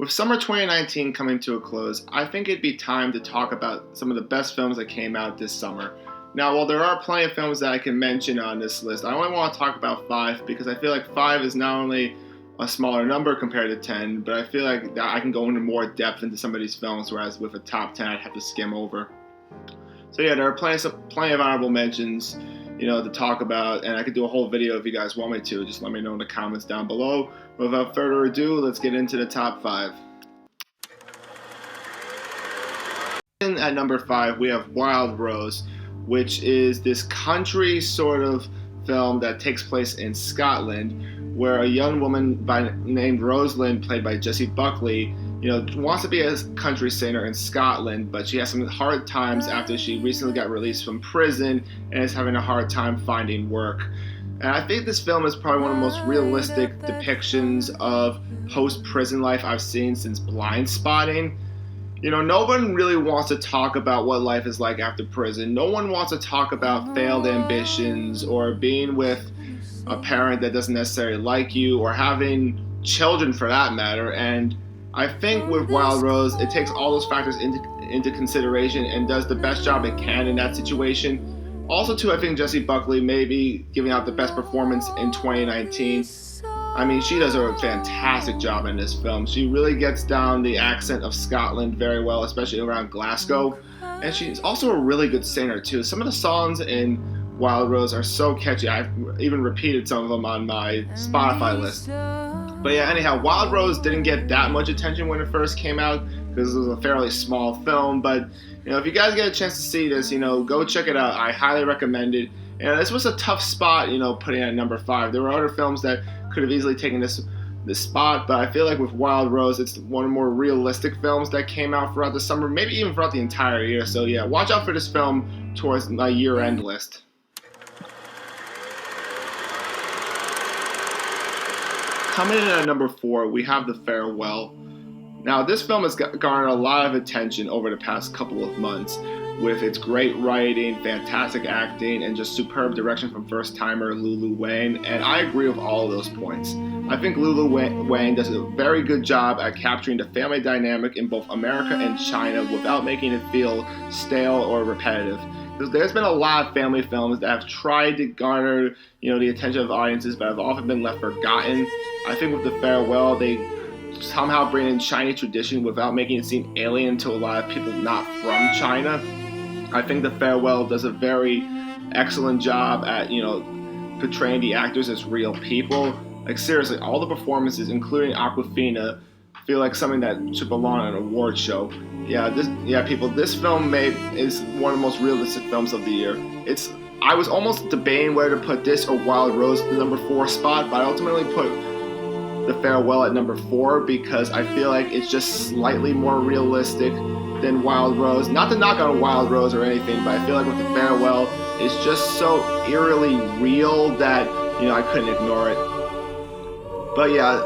With summer 2019 coming to a close, I think it'd be time to talk about some of the best films that came out this summer. Now, while there are plenty of films that I can mention on this list, I only want to talk about 5 because I feel like 5 is not only a smaller number compared to 10, but I feel like that I can go into more depth into some of these films, whereas with a top 10 I'd have to skim over. So yeah, there are plenty of honorable mentions, to talk about, and I could do a whole video if you guys want me to. Just let me know in the comments down below. Without further ado, let's get into the top 5. At number 5, we have Wild Rose, which is this country sort of film that takes place in Scotland, where a young woman named Rosalind, played by Jessie Buckley, wants to be a country singer in Scotland, but she has some hard times after she recently got released from prison and is having a hard time finding work. And I think this film is probably one of the most realistic depictions of post-prison life I've seen since Blind Spotting. No one really wants to talk about what life is like after prison. No one wants to talk about failed ambitions or being with a parent that doesn't necessarily like you or having children for that matter. And I think with Wild Rose, it takes all those factors into consideration and does the best job it can in that situation. Also, too, I think Jessie Buckley may be giving out the best performance in 2019. I mean, she does a fantastic job in this film. She really gets down the accent of Scotland very well, especially around Glasgow. And she's also a really good singer, too. Some of the songs in Wild Rose are so catchy. I've even repeated some of them on my Spotify list. But yeah, anyhow, Wild Rose didn't get that much attention when it first came out because it was a fairly small film. But, if you guys get a chance to see this, go check it out. I highly recommend it. And this was a tough spot, putting it at number 5. There were other films that could have easily taken this spot, but I feel like with Wild Rose, it's one of the more realistic films that came out throughout the summer, maybe even throughout the entire year. So yeah, watch out for this film towards my year-end list. Coming in at number 4, we have The Farewell. Now, this film has garnered a lot of attention over the past couple of months with its great writing, fantastic acting, and just superb direction from first-timer Lulu Wang, and I agree with all of those points. I think Lulu Wang does a very good job at capturing the family dynamic in both America and China without making it feel stale or repetitive. There's been a lot of family films that have tried to garner, the attention of audiences, but have often been left forgotten. I think with The Farewell, they somehow bring in Chinese tradition without making it seem alien to a lot of people not from China. I think The Farewell does a very excellent job at, portraying the actors as real people. Like seriously, all the performances, including Awkwafina, feel like something that should belong on an award show. People, this film is one of the most realistic films of the year. I was almost debating whether to put this or Wild Rose at the number 4 spot, but I ultimately put The Farewell at number 4 because I feel like it's just slightly more realistic than Wild Rose. Not to knock on Wild Rose or anything, but I feel like with The Farewell, it's just so eerily real that, I couldn't ignore it. But yeah,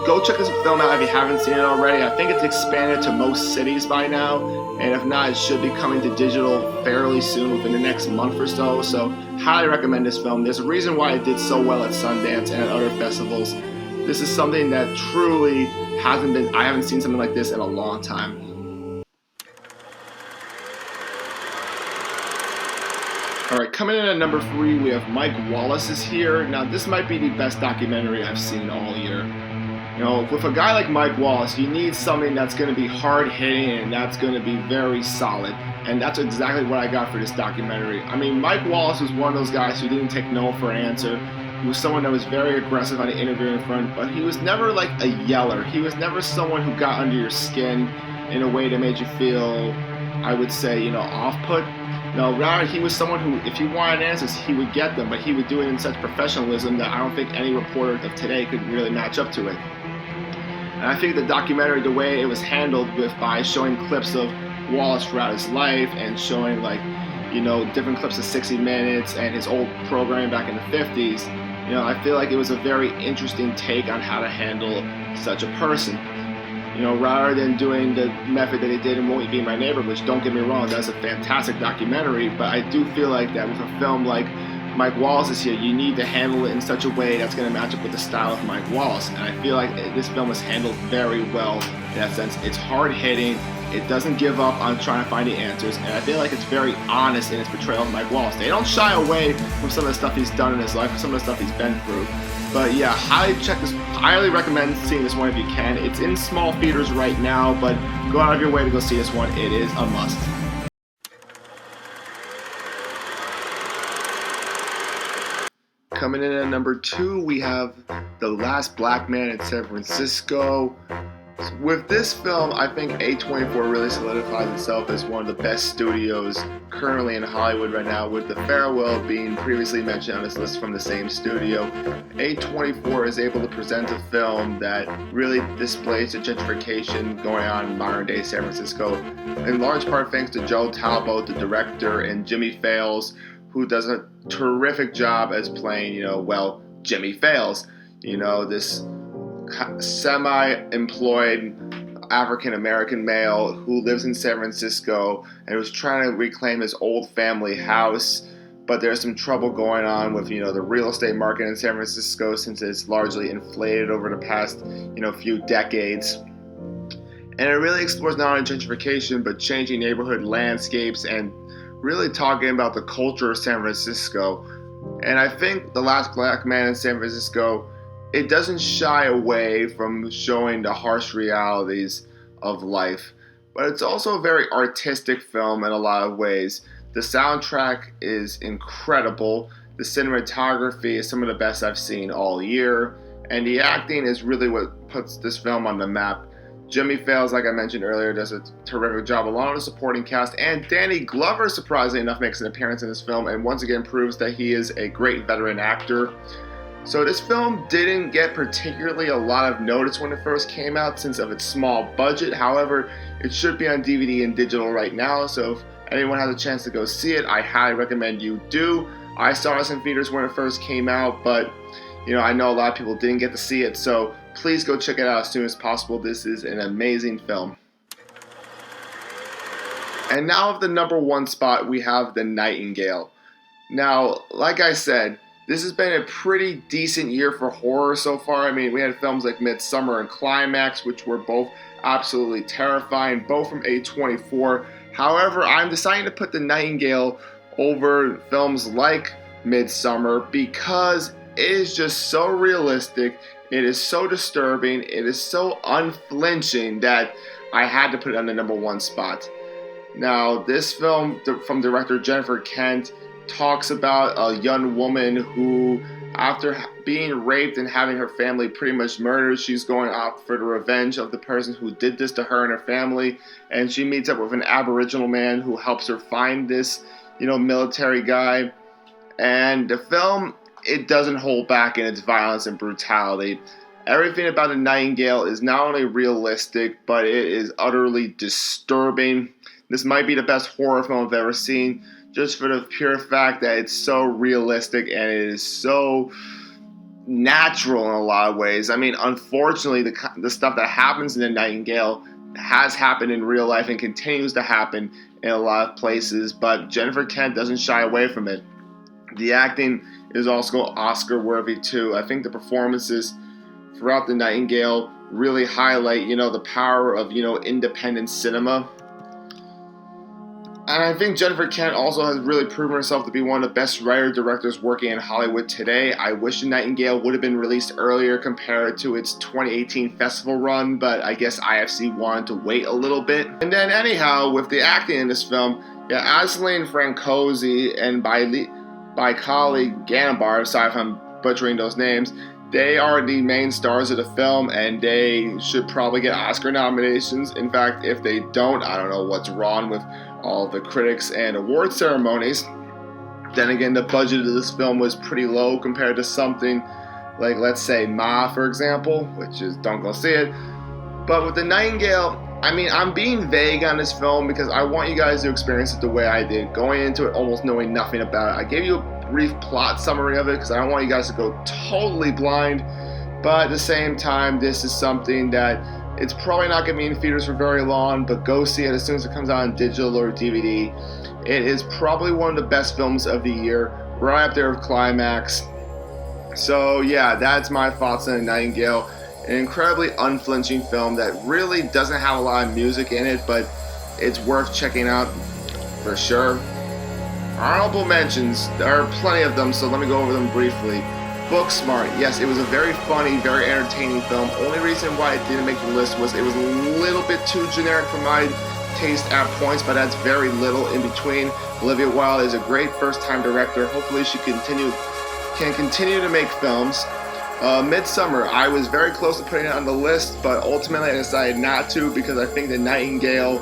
go check this film out if you haven't seen it already. I think it's expanded to most cities by now, and if not, it should be coming to digital fairly soon, within the next month or so. So, highly recommend this film. There's a reason why it did so well at Sundance and at other festivals. This is something that truly I haven't seen something like this in a long time. Alright, coming in at number 3, we have Mike Wallace is Here. Now, this might be the best documentary I've seen all year. With a guy like Mike Wallace, you need something that's going to be hard-hitting and that's going to be very solid. And that's exactly what I got for this documentary. I mean, Mike Wallace was one of those guys who didn't take no for an answer. He was someone that was very aggressive on the interviewing front, but he was never like a yeller. He was never someone who got under your skin in a way that made you feel, I would say, off-put. No, rather he was someone who, if he wanted answers, he would get them, but he would do it in such professionalism that I don't think any reporter of today could really match up to it. And I think the documentary, the way it was handled by showing clips of Wallace throughout his life and showing different clips of 60 Minutes and his old programming back in the 50s, I feel like it was a very interesting take on how to handle such a person. Rather than doing the method that they did in Won't You Be My Neighbor, which, don't get me wrong, that's a fantastic documentary, but I do feel like that with a film like Mike Wallace is here, you need to handle it in such a way that's going to match up with the style of Mike Wallace. And I feel like this film is handled very well in that sense. It's hard hitting. It doesn't give up on trying to find the answers, and I feel like it's very honest in its portrayal of Mike Wallace. They don't shy away from some of the stuff he's done in his life, some of the stuff he's been through. But yeah, highly recommend seeing this one if you can. It's in small theaters right now, but go out of your way to go see this one. It is a must. Coming in at number 2, we have The Last Black Man in San Francisco. With this film, I think A24 really solidifies itself as one of the best studios currently in Hollywood right now, with The Farewell being previously mentioned on this list from the same studio. A24 is able to present a film that really displays the gentrification going on in modern-day San Francisco, in large part thanks to Joe Talbot, the director, and Jimmy Fails, who does a terrific job as playing, Jimmy Fails. This semi-employed African-American male who lives in San Francisco and was trying to reclaim his old family house, but there's some trouble going on with, the real estate market in San Francisco, since it's largely inflated over the past, few decades. And it really explores not only gentrification, but changing neighborhood landscapes and really talking about the culture of San Francisco. And I think The Last Black Man in San Francisco, it doesn't shy away from showing the harsh realities of life, but it's also a very artistic film in a lot of ways. The soundtrack is incredible, the cinematography is some of the best I've seen all year, and the acting is really what puts this film on the map. Jimmy Fails, like I mentioned earlier, does a terrific job along with the supporting cast, and Danny Glover, surprisingly enough, makes an appearance in this film and once again proves that he is a great veteran actor. So this film didn't get particularly a lot of notice when it first came out since of its small budget. However, it should be on DVD and digital right now, so if anyone has a chance to go see it, I highly recommend you do. I saw this in theaters when it first came out, but I know a lot of people didn't get to see it, so please go check it out as soon as possible. This is an amazing film. And now at the number 1 spot, we have The Nightingale. Now, like I said, this has been a pretty decent year for horror so far. I mean, we had films like Midsommar and Climax, which were both absolutely terrifying, both from A24. However, I'm deciding to put The Nightingale over films like Midsommar because it is just so realistic, it is so disturbing, it is so unflinching that I had to put it on the number 1 spot. Now, this film from director Jennifer Kent talks about a young woman who, after being raped and having her family pretty much murdered, she's going out for the revenge of the person who did this to her and her family, and she meets up with an Aboriginal man who helps her find this, military guy. And the film, it doesn't hold back in its violence and brutality. Everything about The Nightingale is not only realistic, but it is utterly disturbing. This might be the best horror film I've ever seen, just for the pure fact that it's so realistic and it is so natural in a lot of ways. I mean, unfortunately, the stuff that happens in The Nightingale has happened in real life and continues to happen in a lot of places, but Jennifer Kent doesn't shy away from it. The acting is also Oscar-worthy too. I think the performances throughout The Nightingale really highlight, the power of, independent cinema. And I think Jennifer Kent also has really proven herself to be one of the best writer-directors working in Hollywood today. I wish The Nightingale would have been released earlier compared to its 2018 festival run, but I guess IFC wanted to wait a little bit. And then anyhow, with the acting in this film, Aisling Francosi and by colleague Ganbar, sorry if I'm butchering those names, they are the main stars of the film, and they should probably get Oscar nominations. In fact, if they don't, I don't know what's wrong with all the critics and award ceremonies. Then again, the budget of this film was pretty low compared to something like, let's say, Ma, for example, which is, don't go see it. But with The Nightingale, I mean, I'm being vague on this film because I want you guys to experience it the way I did, going into it almost knowing nothing about it. I gave you a brief plot summary of it because I don't want you guys to go totally blind, but at the same time, this is something that it's probably not going to be in theaters for very long, but go see it as soon as it comes out on digital or DVD. It is probably one of the best films of the year, right up there with climax. So yeah, that's my thoughts on Nightingale. An incredibly unflinching film that really doesn't have a lot of music in it, but it's worth checking out for sure. Honorable mentions, there are plenty of them, so let me go over them briefly. Booksmart, yes, it was a very funny, very entertaining film. Only reason why it didn't make the list was it was a little bit too generic for my taste at points, but that's very little in between. Olivia Wilde is a great first-time director. Hopefully she can continue to make films. Midsummer, I was very close to putting it on the list, but ultimately I decided not to because I think The Nightingale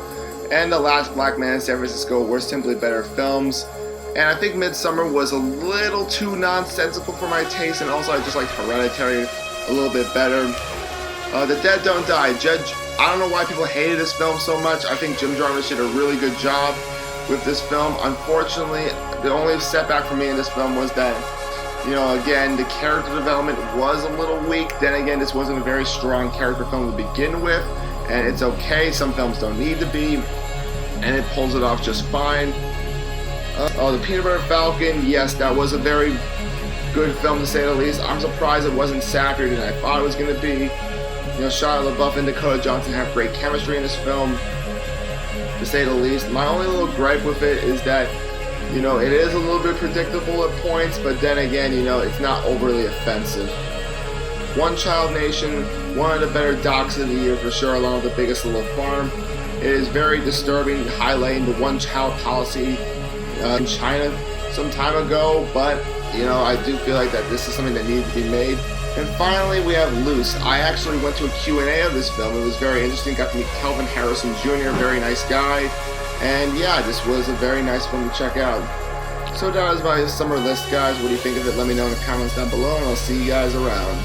and The Last Black Man in San Francisco were simply better films. And I think Midsummer was a little too nonsensical for my taste, and also I just liked Hereditary a little bit better. The Dead Don't Die. I don't know why people hated this film so much. I think Jim Jarmusch did a really good job with this film. Unfortunately, the only setback for me in this film was that, again, the character development was a little weak. Then again, this wasn't a very strong character film to begin with, and it's okay. Some films don't need to be, and it pulls it off just fine. The Peanut Butter Falcon, yes, that was a very good film to say the least. I'm surprised it wasn't sappier than I thought it was going to be. Shia LaBeouf and Dakota Johnson have great chemistry in this film, to say the least. My only little gripe with it is that, it is a little bit predictable at points, but then again, it's not overly offensive. One Child Nation, one of the better docs of the year for sure, along with The Biggest Little Farm. It is very disturbing, highlighting the one-child policy in China some time ago, but I do feel like that this is something that needs to be made. And finally, we have Loose. I actually went to a Q&A of this film. It was very interesting. Got to meet Kelvin Harrison Jr., very nice guy. And yeah, this was a very nice film to check out. So that is my summer list, guys. What do you think of it? Let me know in the comments down below, and I'll see you guys around.